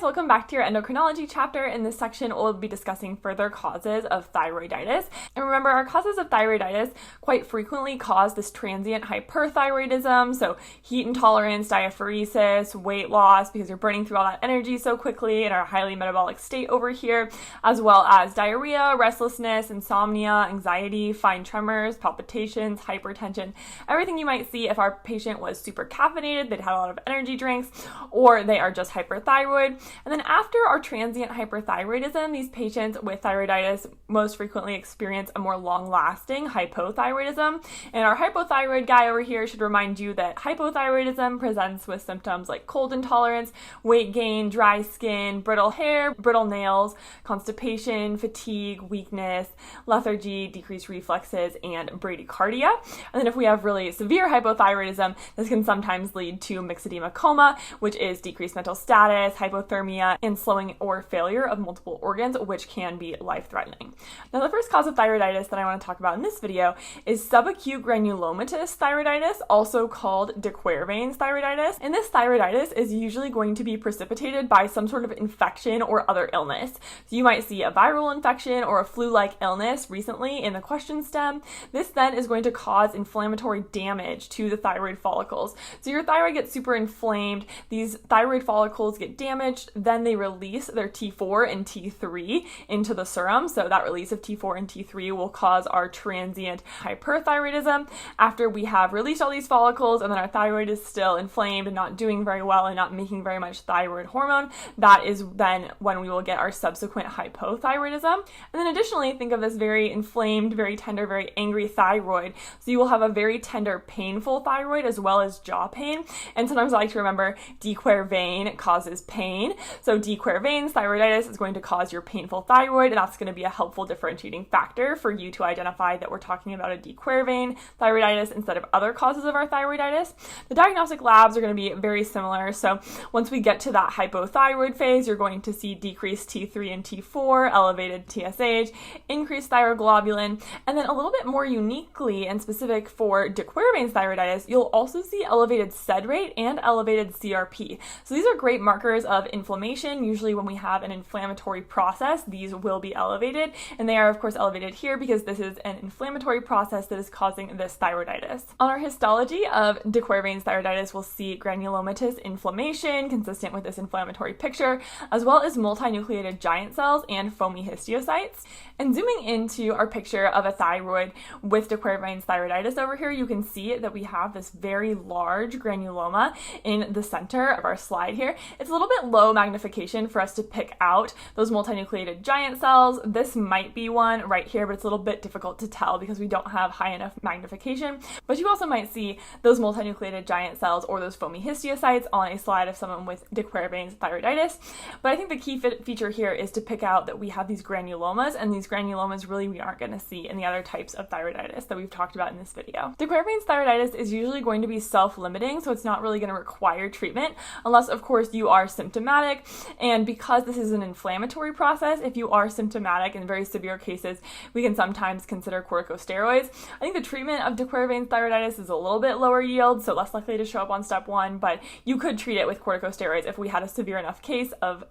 guys, welcome back to your endocrinology chapter. In this section, we'll be discussing further causes of thyroiditis. And remember, our causes of thyroiditis quite frequently cause this transient hyperthyroidism, so heat intolerance, diaphoresis, weight loss, because you're burning through all that energy so quickly in our highly metabolic state over here, as well as diarrhea, restlessness, insomnia, anxiety, fine tremors, palpitations, hypertension, everything you might see if our patient was super caffeinated, they'd had a lot of energy drinks, or they are just hyperthyroid. And then after our transient hyperthyroidism, these patients with thyroiditis most frequently experience a more long-lasting hypothyroidism. And our hypothyroid guy over here should remind you that hypothyroidism presents with symptoms like cold intolerance, weight gain, dry skin, brittle hair, brittle nails, constipation, fatigue, weakness, lethargy, decreased reflexes, and bradycardia. And then if we have really severe hypothyroidism, this can sometimes lead to myxedema coma, which is decreased mental status, hypothermia, and slowing or failure of multiple organs, which can be life-threatening. Now, the first cause of thyroiditis that I want to talk about in this video is subacute granulomatous thyroiditis, also called de Quervain's thyroiditis. And this thyroiditis is usually going to be precipitated by some sort of infection or other illness. So you might see a viral infection or a flu-like illness recently in the question stem. This then is going to cause inflammatory damage to the thyroid follicles. So your thyroid gets super inflamed, these thyroid follicles get damaged, then they release their T4 and T3 into the serum. So that release of T4 and T3 will cause our transient hyperthyroidism. After we have released all these follicles and then our thyroid is still inflamed and not doing very well and not making very much thyroid hormone, that is then when we will get our subsequent hypothyroidism. And then additionally, think of this very inflamed, very tender, very angry thyroid. So you will have a very tender, painful thyroid as well as jaw pain. And sometimes I like to remember de Quervain causes pain. So de Quervain's thyroiditis is going to cause your painful thyroid, and that's going to be a helpful differentiating factor for you to identify that we're talking about a de Quervain thyroiditis instead of other causes of our thyroiditis. The diagnostic labs are going to be very similar. So once we get to that hypothyroid phase, you're going to see decreased T3 and T4, elevated TSH, increased thyroglobulin, and then a little bit more uniquely and specific for de Quervain's thyroiditis, you'll also see elevated SED rate and elevated CRP. So these are great markers of inflammation. Usually when we have an inflammatory process, these will be elevated, and they are of course elevated here because this is an inflammatory process that is causing this thyroiditis. On our histology of de Quervain's thyroiditis, we'll see granulomatous inflammation consistent with this inflammatory picture, as well as multinucleated giant cells and foamy histiocytes. And zooming into our picture of a thyroid with de Quervain's thyroiditis over here, you can see that we have this very large granuloma in the center of our slide here. It's a little bit low magnification for us to pick out those multinucleated giant cells. This might be one right here, but it's a little bit difficult to tell because we don't have high enough magnification. But you also might see those multinucleated giant cells or those foamy histiocytes on a slide of someone with de Quervain's thyroiditis. But I think the key feature here is to pick out that we have these granulomas, and these granulomas really we aren't going to see in the other types of thyroiditis that we've talked about in this video. De Quervain's thyroiditis is usually going to be self-limiting, so it's not really going to require treatment unless of course you are symptomatic. And because this is an inflammatory process, if you are symptomatic in very severe cases, we can sometimes consider corticosteroids. I think the treatment of de Quervain's thyroiditis is a little bit lower yield, so less likely to show up on step 1, but you could treat it with corticosteroids if we had a severe enough case of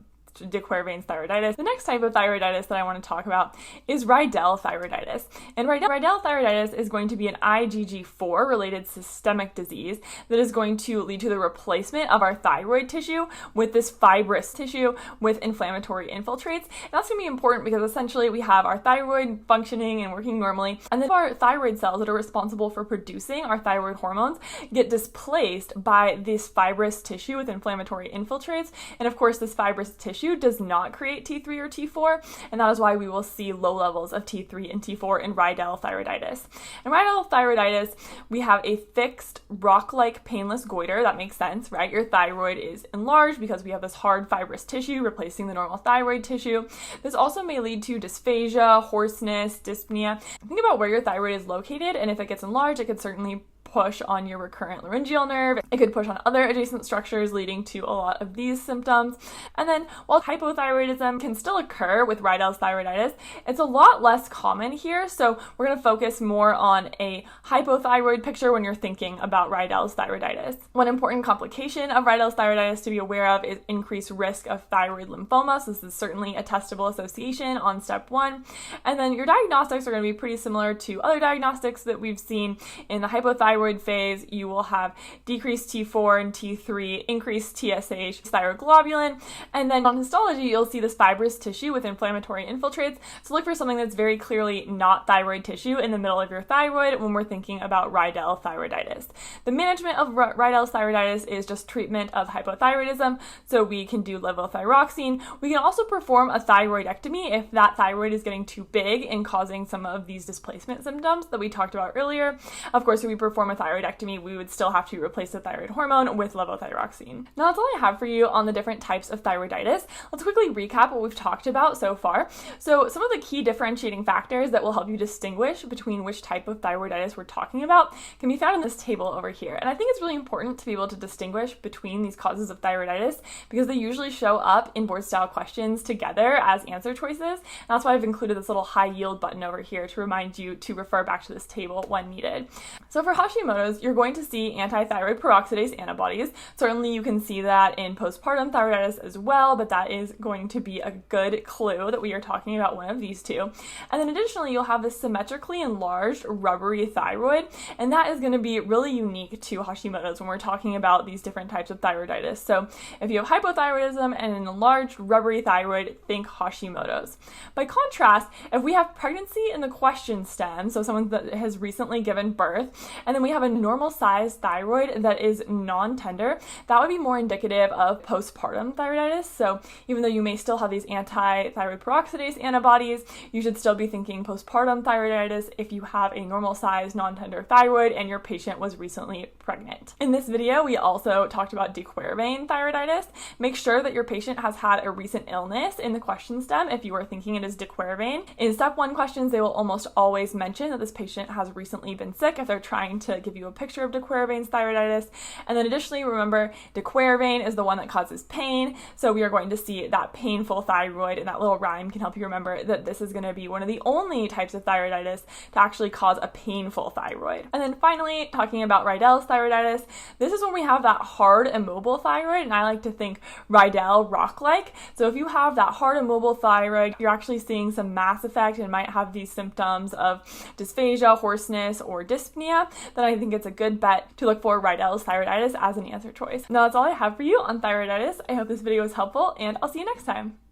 de Quervain's thyroiditis. The next type of thyroiditis that I want to talk about is Riedel thyroiditis. And Riedel thyroiditis is going to be an IgG4 related systemic disease that is going to lead to the replacement of our thyroid tissue with this fibrous tissue with inflammatory infiltrates. And that's going to be important because essentially we have our thyroid functioning and working normally, and then our thyroid cells that are responsible for producing our thyroid hormones get displaced by this fibrous tissue with inflammatory infiltrates. And of course, this fibrous tissue does not create T3 or T4, and that is why we will see low levels of T3 and T4 in Riedel thyroiditis. In Riedel thyroiditis, we have a fixed rock-like painless goiter. That makes sense, right? Your thyroid is enlarged because we have this hard fibrous tissue replacing the normal thyroid tissue. This also may lead to dysphagia, hoarseness, dyspnea. Think about where your thyroid is located, and if it gets enlarged, it could certainly push on your recurrent laryngeal nerve. It could push on other adjacent structures, leading to a lot of these symptoms. And then while hypothyroidism can still occur with Rydell's thyroiditis, it's a lot less common here. So we're going to focus more on a hypothyroid picture when you're thinking about Rydell's thyroiditis. One important complication of Rydell's thyroiditis to be aware of is increased risk of thyroid lymphoma. So this is certainly a testable association on step 1. And then your diagnostics are going to be pretty similar to other diagnostics that we've seen in the hypothyroid phase. You will have decreased T4 and T3, increased TSH, thyroglobulin, and then on histology, you'll see this fibrous tissue with inflammatory infiltrates. So look for something that's very clearly not thyroid tissue in the middle of your thyroid when we're thinking about Rydell thyroiditis. The management of Rydell's thyroiditis is just treatment of hypothyroidism. So we can do levothyroxine. We can also perform a thyroidectomy if that thyroid is getting too big and causing some of these displacement symptoms that we talked about earlier. Of course, if we perform a thyroidectomy, we would still have to replace the thyroid hormone with levothyroxine. Now that's all I have for you on the different types of thyroiditis. Let's quickly recap what we've talked about so far. So some of the key differentiating factors that will help you distinguish between which type of thyroiditis we're talking about can be found in this table over here. And I think it's really important to be able to distinguish between these causes of thyroiditis because they usually show up in board style questions together as answer choices. And that's why I've included this little high yield button over here to remind you to refer back to this table when needed. So for Hashimoto's, you're going to see anti-thyroid peroxidase antibodies. Certainly you can see that in postpartum thyroiditis as well, but that is going to be a good clue that we are talking about one of these two. And then additionally, you'll have this symmetrically enlarged rubbery thyroid, and that is going to be really unique to Hashimoto's when we're talking about these different types of thyroiditis. So if you have hypothyroidism and an enlarged rubbery thyroid, think Hashimoto's. By contrast, if we have pregnancy in the question stem, so someone that has recently given birth, and then we have a normal sized thyroid that is non-tender, that would be more indicative of postpartum thyroiditis. So even though you may still have these anti-thyroid peroxidase antibodies, you should still be thinking postpartum thyroiditis if you have a normal sized non-tender thyroid and your patient was recently pregnant. In this video, we also talked about de Quervain thyroiditis. Make sure that your patient has had a recent illness in the question stem if you are thinking it is de Quervain. In step 1 questions, they will almost always mention that this patient has recently been sick if they're trying to give you a picture of de Quervain's thyroiditis. And then additionally, remember, de Quervain is the one that causes pain. So we are going to see that painful thyroid, and that little rhyme can help you remember that this is going to be one of the only types of thyroiditis to actually cause a painful thyroid. And then finally, talking about Rydell's thyroiditis, this is when we have that hard, immobile thyroid, and I like to think Rydell rock-like. So if you have that hard, immobile thyroid, you're actually seeing some mass effect and might have these symptoms of dysphagia, hoarseness, or dyspnea, then I think it's a good bet to look for Rydell's thyroiditis as an answer choice. Now that's all I have for you on thyroiditis. I hope this video was helpful, and I'll see you next time.